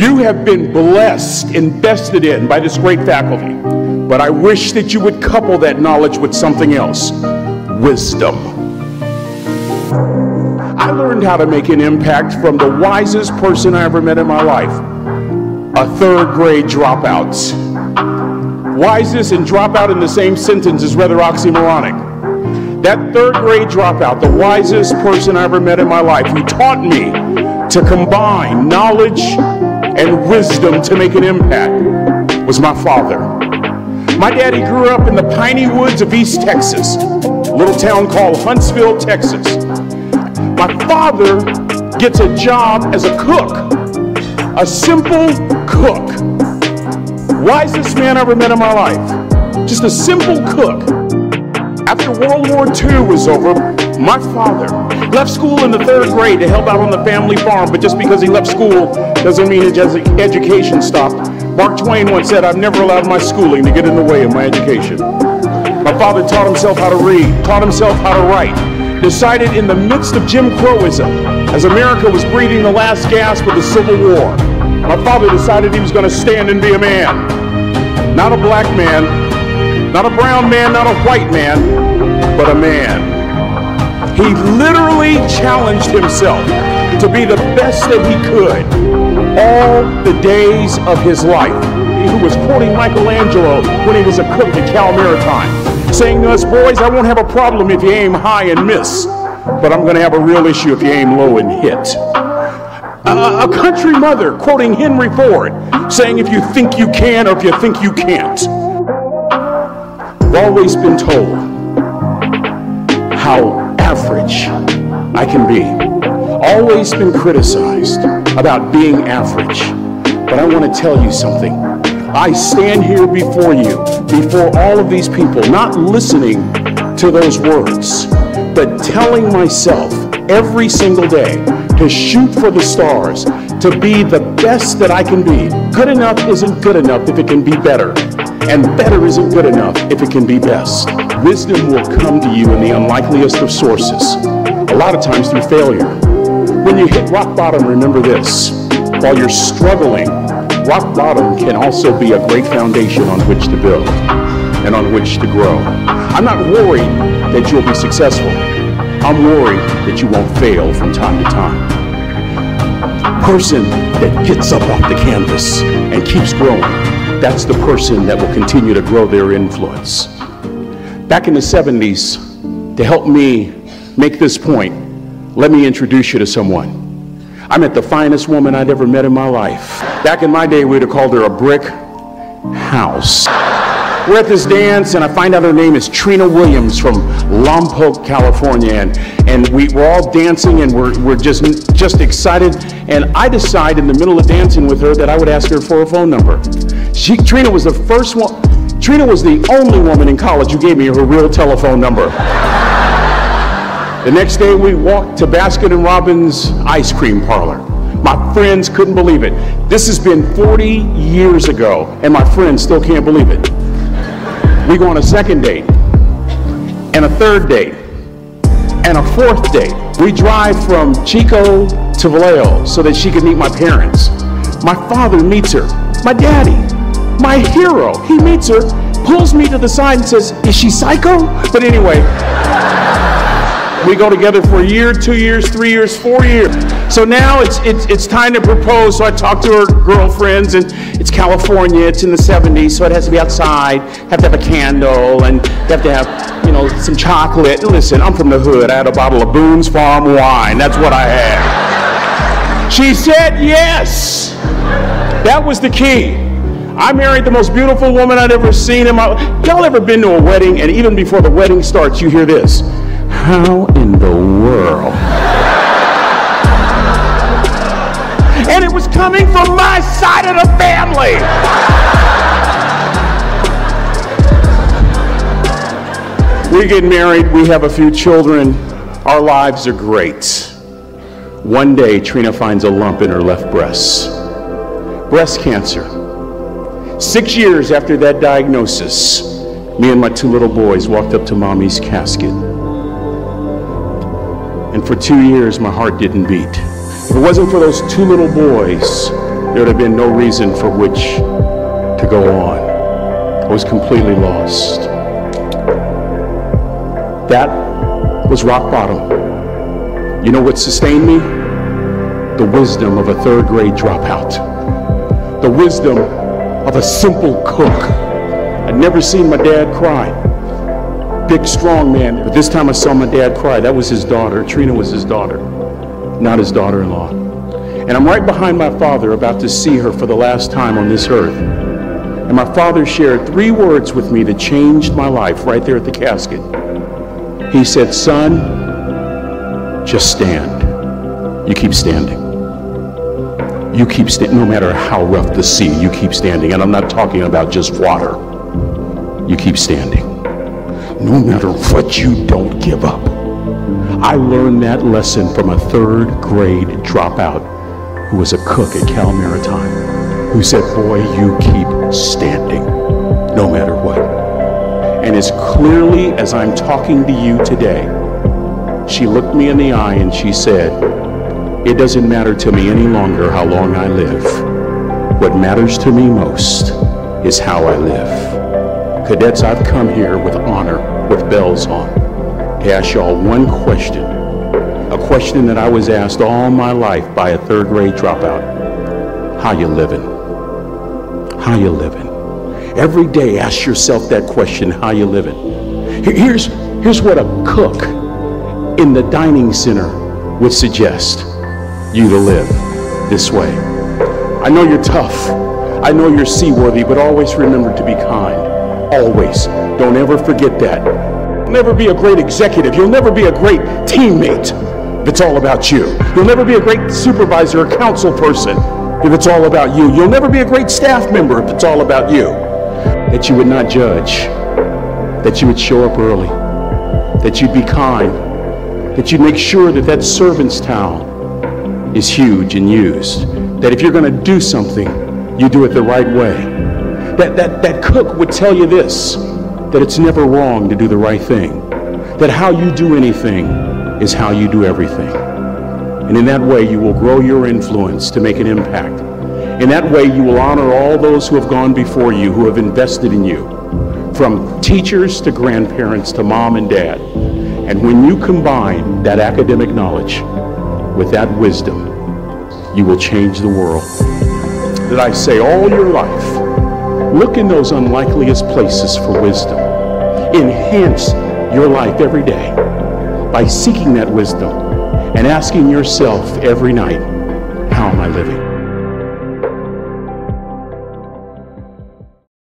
You have been blessed, invested in by this great faculty. But I wish that you would couple that knowledge with something else. Wisdom. I learned how to make an impact from the wisest person I ever met in my life. A third grade dropout. Wisest and dropout in the same sentence is rather oxymoronic. That third grade dropout, the wisest person I ever met in my life, who taught me to combine knowledge and wisdom to make an impact, was my father. My daddy grew up in the piney woods of East Texas, a little town called Huntsville, Texas. My father gets a job as a cook, a simple cook. Wisest man I ever met in my life, just a simple cook. After World War II was over, my father left school in the third grade to help out on the family farm, but just because he left school doesn't mean his education stopped. Mark Twain once said, "I've never allowed my schooling to get in the way of my education." My father taught himself how to read, taught himself how to write, decided in the midst of Jim Crowism, as America was breathing the last gasp of the Civil War, my father decided he was going to stand and be a man. Not a black man, not a brown man, not a white man, but a man. He literally challenged himself to be the best that he could all the days of his life. He was quoting Michelangelo when he was a cook at Cal Maritime, saying to us, "Boys, I won't have a problem if you aim high and miss, but I'm going to have a real issue if you aim low and hit." A country mother quoting Henry Ford, saying, "If you think you can or if you think you can't." I've always been told how average I can be. Always been criticized about being average. But I want to tell you something. I stand here before you, before all of these people, not listening to those words, but telling myself every single day to shoot for the stars, to be the best that I can be. Good enough isn't good enough if it can be better. And better isn't good enough if it can be best. Wisdom will come to you in the unlikeliest of sources, a lot of times through failure. When you hit rock bottom, remember this. While you're struggling, rock bottom can also be a great foundation on which to build and on which to grow. I'm not worried that you'll be successful. I'm worried that you won't fail from time to time. The person that gets up off the canvas and keeps growing, that's the person that will continue to grow their influence. Back in the 70s, to help me make this point, let me introduce you to someone. I met the finest woman I'd ever met in my life. Back in my day, we'd have called her a brick house. We're at this dance, and I find out her name is Trina Williams from Lompoc, California, and we're all dancing, and we're just excited. And I decide in the middle of dancing with her that I would ask her for a phone number. Trina was the first one. Trina was the only woman in college who gave me her real telephone number. The next day, we walked to Baskin & Robbins ice cream parlor. My friends couldn't believe it. This has been 40 years ago, and my friends still can't believe it. We go on a second date, and a third date, and a fourth date. We drive from Chico to Vallejo so that she could meet my parents. My father meets her. My daddy, my hero, he meets her, pulls me to the side and says, "Is she psycho?" But anyway, we go together for a year, 2 years, 3 years, 4 years. So now it's time to propose. So I talk to her girlfriends, and it's California, it's in the 70s, so it has to be outside, have to have a candle, and you have to have, you know, some chocolate. Listen, I'm from the hood. I had a bottle of Boone's Farm wine. That's what I had. She said yes. That was the key. I married the most beautiful woman I'd ever seen in my life. Y'all ever been to a wedding, and even before the wedding starts, you hear this? How in the world? And it was coming from my side of the family. We get married, we have a few children, our lives are great. One day, Trina finds a lump in her left breast. Breast cancer. 6 years after that diagnosis, me and my 2 little boys walked up to Mommy's casket. And for 2 years, my heart didn't beat. If it wasn't for those 2 little boys there would have been no reason for which to go on. I was completely lost. That was rock bottom. You know what sustained me? The wisdom of a third grade dropout. The wisdom of a simple cook. I'd never seen my dad cry. Big, strong man. But this time I saw my dad cry. That was his daughter. Trina was his daughter, not his daughter-in-law. And I'm right behind my father, about to see her for the last time on this earth. And my father shared 3 words with me that changed my life right there at the casket. He said, "Son, just stand. You keep standing. You keep standing, no matter how rough the sea, you keep standing." And I'm not talking about just water. You keep standing. No matter what, you don't give up. I learned that lesson from a 3rd grade dropout who was a cook at Cal Maritime, who said, "Boy, you keep standing, no matter what." And as clearly as I'm talking to you today, she looked me in the eye and she said, "It doesn't matter to me any longer how long I live. What matters to me most is how I live." Cadets, I've come here with honor, with bells on, to ask y'all one question. A question that I was asked all my life by a 3rd grade dropout. How you living? How you living? Every day ask yourself that question, how you living? Here's what a cook in the dining center would suggest you to live this way. I know you're tough. I know you're seaworthy, but always remember to be kind. Always. Don't ever forget that. You'll never be a great executive. You'll never be a great teammate if it's all about you. You'll never be a great supervisor or council person if it's all about you. You'll never be a great staff member if it's all about you. That you would not judge. That you would show up early. That you'd be kind. That you'd make sure that that servant's towel is huge and used. That if you're going to do something, you do it the right way. That cook would tell you this, that it's never wrong to do the right thing. That how you do anything is how you do everything. And in that way, you will grow your influence to make an impact. In that way, you will honor all those who have gone before you, who have invested in you, from teachers to grandparents to mom and dad. And when you combine that academic knowledge with that wisdom, you will change the world. That I say all your life, look in those unlikeliest places for wisdom. Enhance your life every day by seeking that wisdom and asking yourself every night, how am I living?